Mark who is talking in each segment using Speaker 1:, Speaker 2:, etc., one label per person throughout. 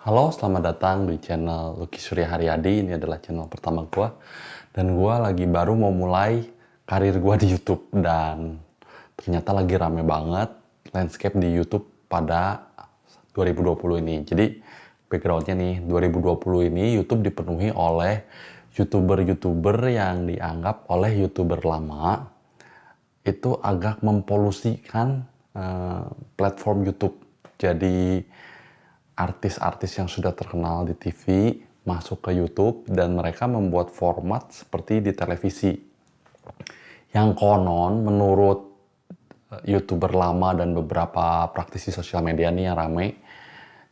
Speaker 1: Halo, selamat datang di channel Lucky Surya Haryadi. Ini adalah channel pertama gua dan gua lagi baru mau mulai karir gua di YouTube dan ternyata lagi rame banget landscape di YouTube pada 2020 ini. Jadi backgroundnya nih, 2020 ini YouTube dipenuhi oleh YouTuber-YouTuber yang dianggap oleh YouTuber lama itu agak mempolusikan platform YouTube. Jadi artis-artis yang sudah terkenal di TV masuk ke YouTube dan mereka membuat format seperti di televisi. Yang konon menurut YouTuber lama dan beberapa praktisi sosial media nih yang rame,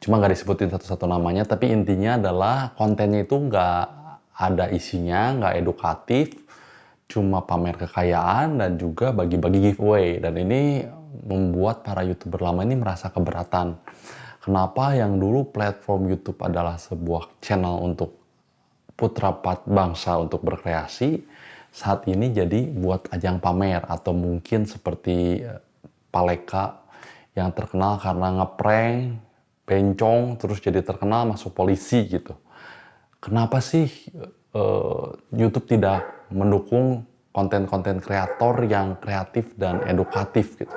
Speaker 1: cuma nggak disebutin satu-satu namanya, tapi intinya adalah kontennya itu nggak ada isinya, nggak edukatif, cuma pamer kekayaan dan juga bagi-bagi giveaway. Dan ini membuat para YouTuber lama ini merasa keberatan. Kenapa yang dulu platform YouTube adalah sebuah channel untuk putra bangsa untuk berkreasi, saat ini jadi buat ajang pamer atau mungkin seperti Paleka yang terkenal karena ngeprank, bencong, terus jadi terkenal masuk polisi gitu. Kenapa sih YouTube tidak mendukung konten-konten kreator yang kreatif dan edukatif gitu?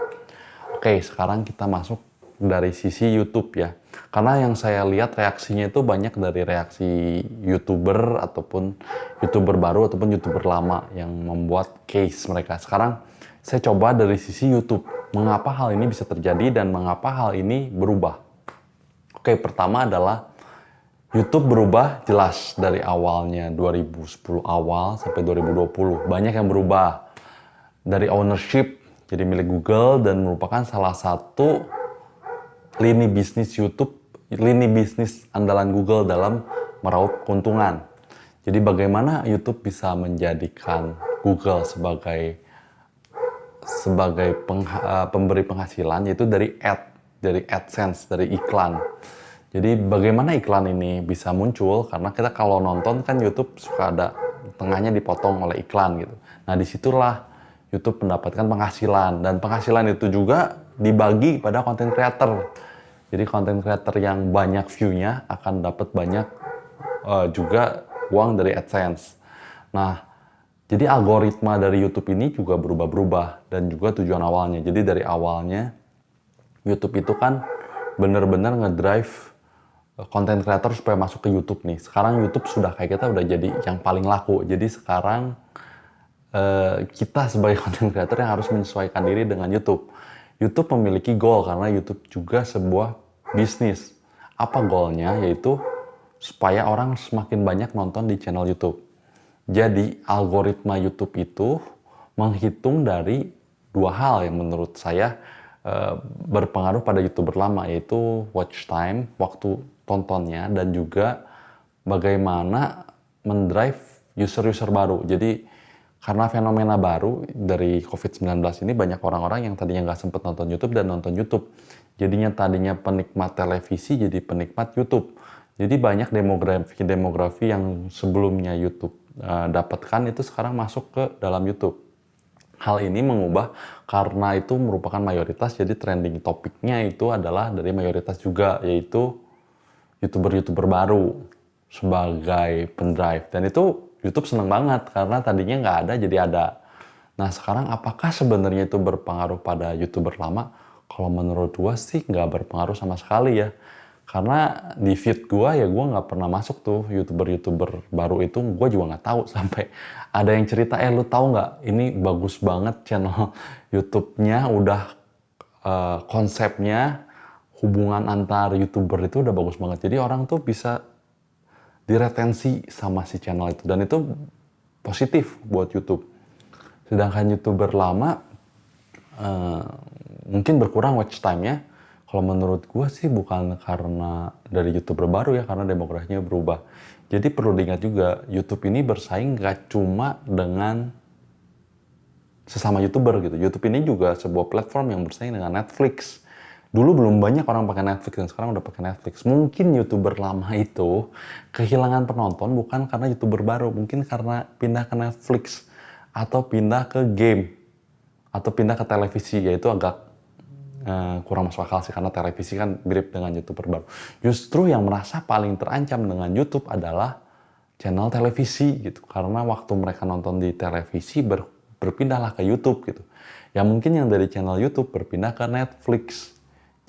Speaker 1: Oke, sekarang kita masuk dari sisi YouTube ya. Karena yang saya lihat reaksinya itu banyak dari reaksi YouTuber ataupun YouTuber baru ataupun YouTuber lama yang membuat case mereka. Sekarang saya coba dari sisi YouTube. Mengapa hal ini bisa terjadi dan mengapa hal ini berubah? Oke, pertama adalah YouTube berubah jelas dari awalnya 2010 awal sampai 2020. Banyak yang berubah. Dari ownership jadi milik Google dan merupakan salah satu lini bisnis YouTube, lini bisnis andalan Google dalam meraup keuntungan. Jadi bagaimana YouTube bisa menjadikan Google sebagai pemberi penghasilan yaitu dari AdSense, dari iklan. Jadi bagaimana iklan ini bisa muncul? Karena kita kalau nonton kan YouTube suka ada tengahnya dipotong oleh iklan gitu. Nah disitulah YouTube mendapatkan penghasilan dan penghasilan itu juga dibagi pada konten creator. Jadi konten creator yang banyak view-nya akan dapat banyak juga uang dari AdSense. Nah, jadi algoritma dari YouTube ini juga berubah-berubah dan juga tujuan awalnya. Jadi dari awalnya YouTube itu kan benar-benar ngedrive konten creator supaya masuk ke YouTube nih. Sekarang YouTube sudah kayak kita udah jadi yang paling laku. Jadi sekarang kita sebagai content creator yang harus menyesuaikan diri dengan YouTube. YouTube memiliki goal karena YouTube juga sebuah bisnis. Apa goalnya? Yaitu supaya orang semakin banyak nonton di channel YouTube. Jadi algoritma YouTube itu menghitung dari dua hal yang menurut saya berpengaruh pada YouTuber lama, yaitu watch time, waktu tontonnya, dan juga bagaimana mendrive user-user baru. Jadi karena fenomena baru dari COVID-19 ini banyak orang-orang yang tadinya nggak sempat nonton YouTube dan nonton YouTube. Jadinya tadinya penikmat televisi jadi penikmat YouTube. Jadi banyak demografi yang sebelumnya YouTube dapatkan itu sekarang masuk ke dalam YouTube. Hal ini mengubah karena itu merupakan mayoritas, jadi trending topiknya itu adalah dari mayoritas juga, yaitu YouTuber-YouTuber baru sebagai pendrive. Dan itu YouTube seneng banget karena tadinya nggak ada jadi ada. Nah sekarang apakah sebenarnya itu berpengaruh pada YouTuber lama? Kalau menurut gua sih nggak berpengaruh sama sekali ya. Karena di feed gua ya gua nggak pernah masuk tuh YouTuber-YouTuber baru itu, gua juga nggak tahu sampai ada yang cerita, lu tahu nggak ini bagus banget channel YouTube-nya, udah konsepnya hubungan antar YouTuber itu udah bagus banget. Jadi orang tuh bisa diretensi sama si channel itu dan itu positif buat YouTube. Sedangkan YouTuber lama mungkin berkurang watch time-nya. Kalau menurut gue sih bukan karena dari YouTuber baru ya, karena demografinya berubah. Jadi perlu diingat juga, YouTube ini bersaing gak cuma dengan sesama YouTuber gitu. YouTube ini juga sebuah platform yang bersaing dengan Netflix. Dulu belum banyak orang pakai Netflix dan sekarang udah pakai Netflix. Mungkin YouTuber lama itu kehilangan penonton bukan karena YouTuber baru, mungkin karena pindah ke Netflix atau pindah ke game atau pindah ke televisi, yaitu agak kurang masuk akal sih, karena televisi kan mirip dengan YouTuber baru. Justru yang merasa paling terancam dengan YouTube adalah channel televisi gitu, karena waktu mereka nonton di televisi berpindahlah ke YouTube gitu. Ya mungkin yang dari channel YouTube berpindah ke Netflix.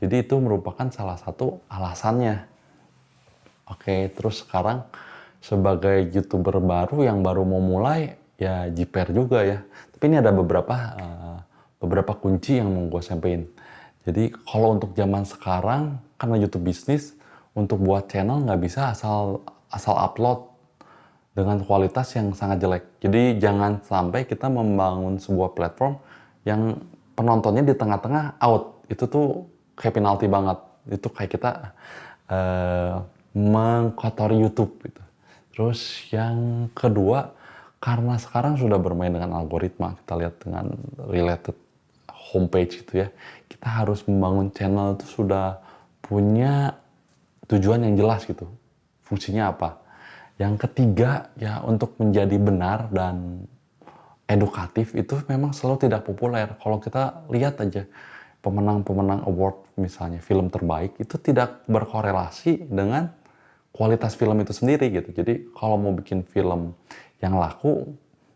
Speaker 1: Jadi itu merupakan salah satu alasannya. Oke, terus sekarang sebagai YouTuber baru yang baru mau mulai, ya jiper juga ya. Tapi ini ada beberapa kunci yang mau gue sampein. Jadi kalau untuk zaman sekarang, karena YouTube bisnis, untuk buat channel nggak bisa asal upload dengan kualitas yang sangat jelek. Jadi jangan sampai kita membangun sebuah platform yang penontonnya di tengah-tengah out. Itu tuh kayak penalti banget. Itu kayak kita mengkotori YouTube gitu. Terus yang kedua, karena sekarang sudah bermain dengan algoritma, kita lihat dengan related homepage gitu ya, kita harus membangun channel itu sudah punya tujuan yang jelas gitu, fungsinya apa. Yang ketiga, ya untuk menjadi benar dan edukatif itu memang selalu tidak populer. Kalau kita lihat aja pemenang-pemenang award misalnya film terbaik itu tidak berkorelasi dengan kualitas film itu sendiri gitu. Jadi kalau mau bikin film yang laku,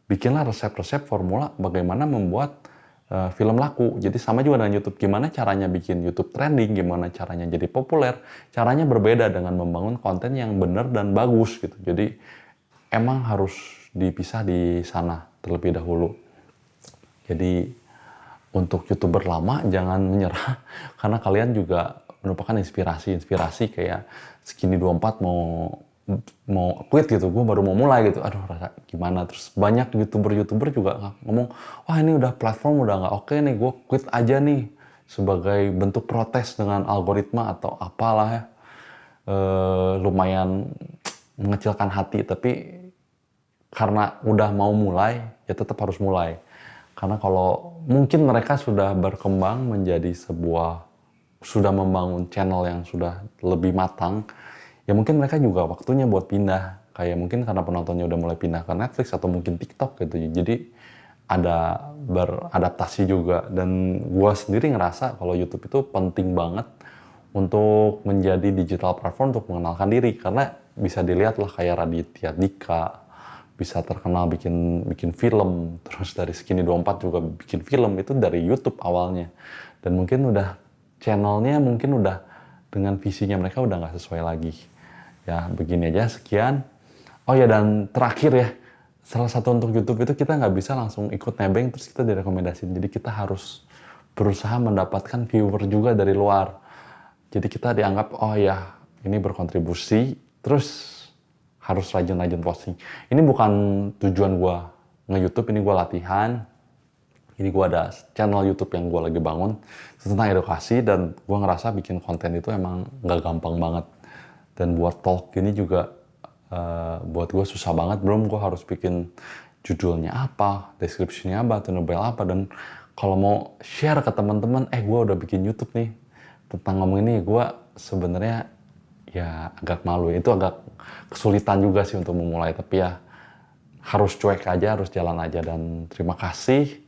Speaker 1: bikinlah resep-resep formula bagaimana membuat film laku. Jadi sama juga dengan YouTube, gimana caranya bikin YouTube trending, gimana caranya jadi populer, caranya berbeda dengan membangun konten yang benar dan bagus gitu. Jadi emang harus dipisah di sana terlebih dahulu. Jadi untuk YouTuber lama jangan menyerah karena kalian juga merupakan inspirasi kayak Skinny24 mau quit gitu, gue baru mau mulai gitu, aduh rasa gimana. Terus banyak YouTuber juga ngomong, wah ini udah platform udah nggak oke nih, gue quit aja nih sebagai bentuk protes dengan algoritma atau apalah ya. Lumayan mengecilkan hati, tapi karena udah mau mulai ya tetap harus mulai. Karena kalau mungkin mereka sudah berkembang menjadi sudah membangun channel yang sudah lebih matang, ya mungkin mereka juga waktunya buat pindah. Kayak mungkin karena penontonnya udah mulai pindah ke Netflix atau mungkin TikTok gitu. Jadi ada beradaptasi juga. Dan gua sendiri ngerasa kalau YouTube itu penting banget untuk menjadi digital platform untuk mengenalkan diri. Karena bisa dilihat lah kayak Raditya Dika, bisa terkenal bikin film, terus dari Skinny24 juga bikin film, itu dari YouTube awalnya. Dan mungkin channelnya mungkin udah dengan visinya mereka udah nggak sesuai lagi. Ya begini aja, sekian. Oh ya, dan terakhir ya, salah satu untuk YouTube itu kita nggak bisa langsung ikut nebeng terus kita direkomendasiin. Jadi kita harus berusaha mendapatkan viewer juga dari luar. Jadi kita dianggap, oh ya ini berkontribusi, terus harus rajin-rajin posting. Ini bukan tujuan gue nge-YouTube, ini gue latihan. Ini gue ada channel YouTube yang gue lagi bangun tentang edukasi, dan gue ngerasa bikin konten itu emang nggak gampang banget. Dan buat talk ini juga buat gue susah banget. Belum gue harus bikin judulnya apa, deskripsinya apa, thumbnail apa, dan kalau mau share ke teman-teman, gue udah bikin YouTube nih tentang ngomong ini, gue sebenarnya ya agak malu. Itu agak kesulitan juga sih untuk memulai, tapi ya harus cuek aja, harus jalan aja. Dan terima kasih